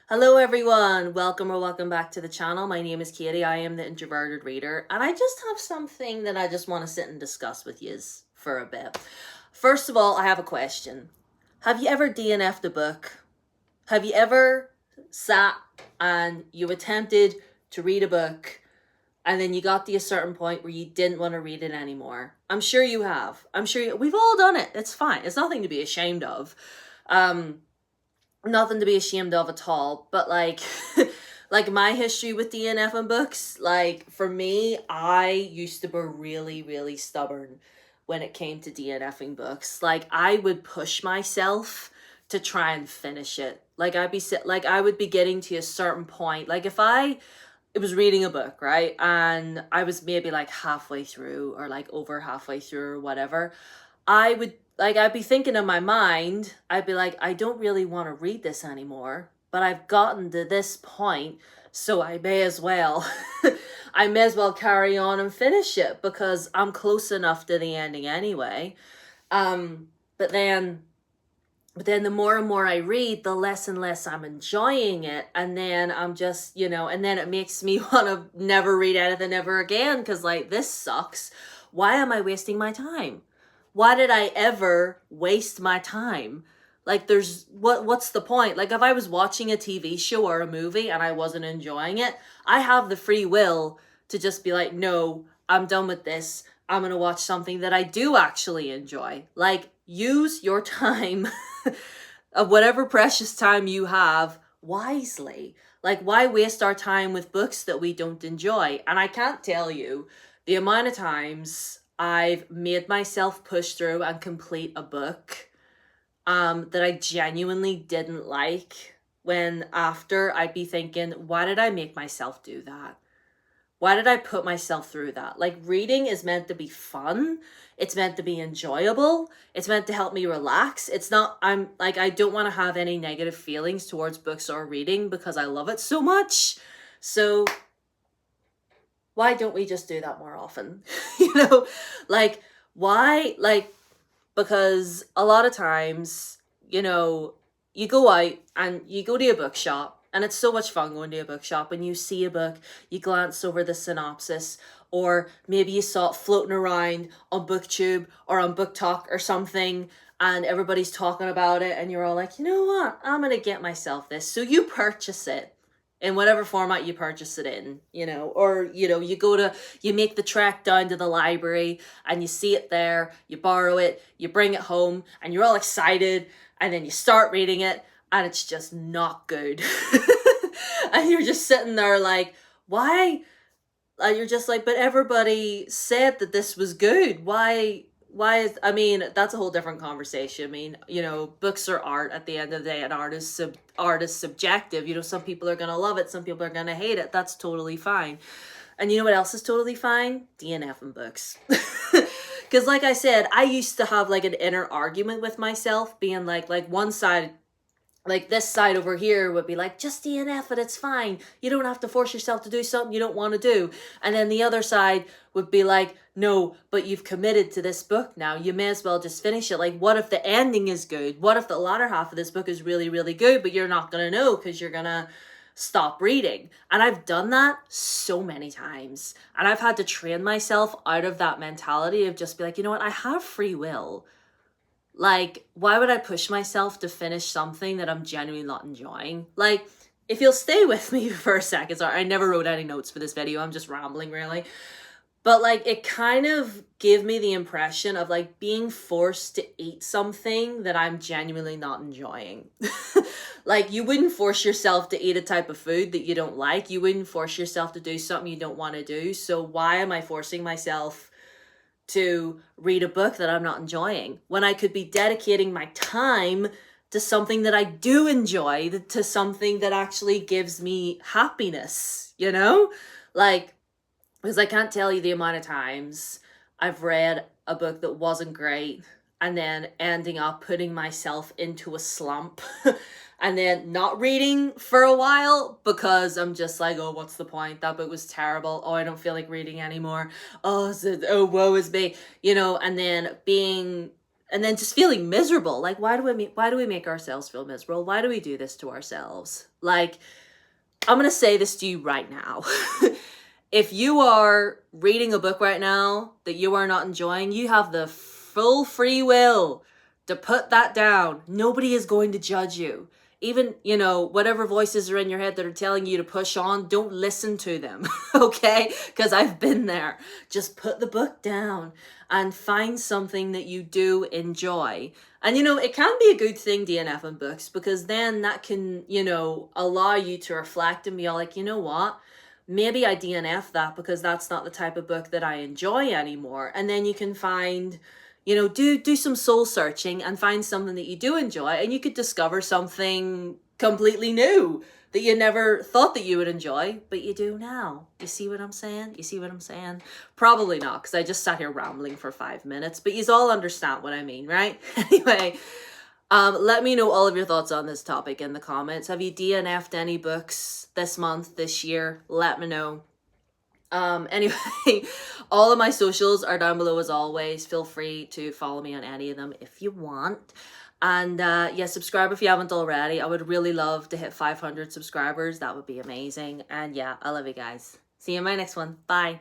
Hello everyone, welcome back to the channel. My name is Katie, I am the Introverted Reader, and I just have something that I just want to sit and discuss with you for a bit. First of all, I have a question. Have you ever DNF'd a book? Have you ever sat and you attempted to read a book and then you got to a certain point where you didn't want to read it anymore? I'm sure you have. We've all done it. It's fine. It's nothing to be ashamed of. Nothing to be ashamed of at all, but like like my history with DNFing books, like for me, I used to be really stubborn when it came to DNFing books. Like I would push myself to try and finish it. Like I would be getting to a certain point. Like if I it was reading a book, right? And I was maybe like halfway through or like over halfway through or whatever. I'd be thinking in my mind, I'd be like, I don't really want to read this anymore, but I've gotten to this point, so I may as well I may as well carry on and finish it because I'm close enough to the ending anyway. Um but then the more and more I read, the less and less I'm enjoying it. And then I'm just, and then it makes me want to never read anything ever again because, like, this sucks. Why am I wasting my time? Why did I ever waste my time? Like, what's the point? Like, if I was watching a TV show or a movie and I wasn't enjoying it, I have the free will to just be like, no, I'm done with this. I'm going to watch something that I do actually enjoy. Like, use your time of whatever precious time you have wisely. Like, why waste our time with books that we don't enjoy? And I can't tell you the amount of times I've made myself push through and complete a book that I genuinely didn't like, when after I'd be thinking, why did I make myself do that? Why did I put myself through that? Like, reading is meant to be fun. It's meant to be enjoyable. It's meant to help me relax. It's not, I don't want to have any negative feelings towards books or reading because I love it so much. So why don't we just do that more often? you know, like, why? Like, because a lot of times, you go out and you go to a bookshop, and it's so much fun going to a bookshop and you see a book, you glance over the synopsis, or maybe you saw it floating around on BookTube or on BookTok or something, and everybody's talking about it, and you're all like, you know what, I'm gonna get myself this. So you purchase it in whatever format you purchase it in, or, you make the trek down to the library and you see it there, you borrow it, you bring it home, and you're all excited, and then you start reading it, and it's just not good. And you're just sitting there like, why? And you're just like, but everybody said that this was good. I mean, that's a whole different conversation. I mean, books are art at the end of the day, and art is subjective. Some people are going to love it, some people are going to hate it. That's totally fine. And you know what else is totally fine? DNFing books. Because like I said, I used to have like an inner argument with myself, being like one side, like this side over here would be like, just DNF it, it's fine. You don't have to force yourself to do something you don't want to do. And then the other side would be like, no, but you've committed to this book now. You may as well just finish it. Like, what if the ending is good? What if the latter half of this book is really good, but you're not going to know because you're going to stop reading? And I've done that so many times. And I've had to train myself out of that mentality of just be like, you know what? I have free will. Like, why would I push myself to finish something that I'm genuinely not enjoying? Like, if you'll stay with me for a second, sorry, I never wrote any notes for this video, I'm just rambling really. But like, it kind of gave me the impression of like being forced to eat something that I'm genuinely not enjoying. Like, you wouldn't force yourself to eat a type of food that you don't like. You wouldn't force yourself to do something you don't want to do. So why am I forcing myself to read a book that I'm not enjoying when I could be dedicating my time to something that I do enjoy, to something that actually gives me happiness, Like, because I can't tell you the amount of times I've read a book that wasn't great and then ending up putting myself into a slump and then not reading for a while because I'm just like, oh, what's the point? That book was terrible. Oh, I don't feel like reading anymore. Oh, woe is me, and then being and then just feeling miserable. Like, why do we make ourselves feel miserable? Why do we do this to ourselves? Like, I'm going to say this to you right now. If you are reading a book right now that you are not enjoying, you have the full free will to put that down. Nobody is going to judge you. Even, whatever voices are in your head that are telling you to push on, don't listen to them, okay? Because I've been there. Just put the book down and find something that you do enjoy. And, it can be a good thing, DNFing books, because then that can, allow you to reflect and be all like, you know what? Maybe I DNF that because that's not the type of book that I enjoy anymore. And then you can find, do some soul searching and find something that you do enjoy, and you could discover something completely new that you never thought that you would enjoy, but you do now. You see what I'm saying? Probably not, because I just sat here rambling for 5 minutes, but you all understand what I mean, right? Anyway, let me know all of your thoughts on this topic in the comments. Have you DNF'd any books this month, this year? Let me know. Anyway, all of my socials are down below as always. Feel free to follow me on any of them if you want. And yeah, subscribe if you haven't already. I would really love to hit 500 subscribers. That would be amazing. And yeah, I love you guys. See you in my next one. Bye.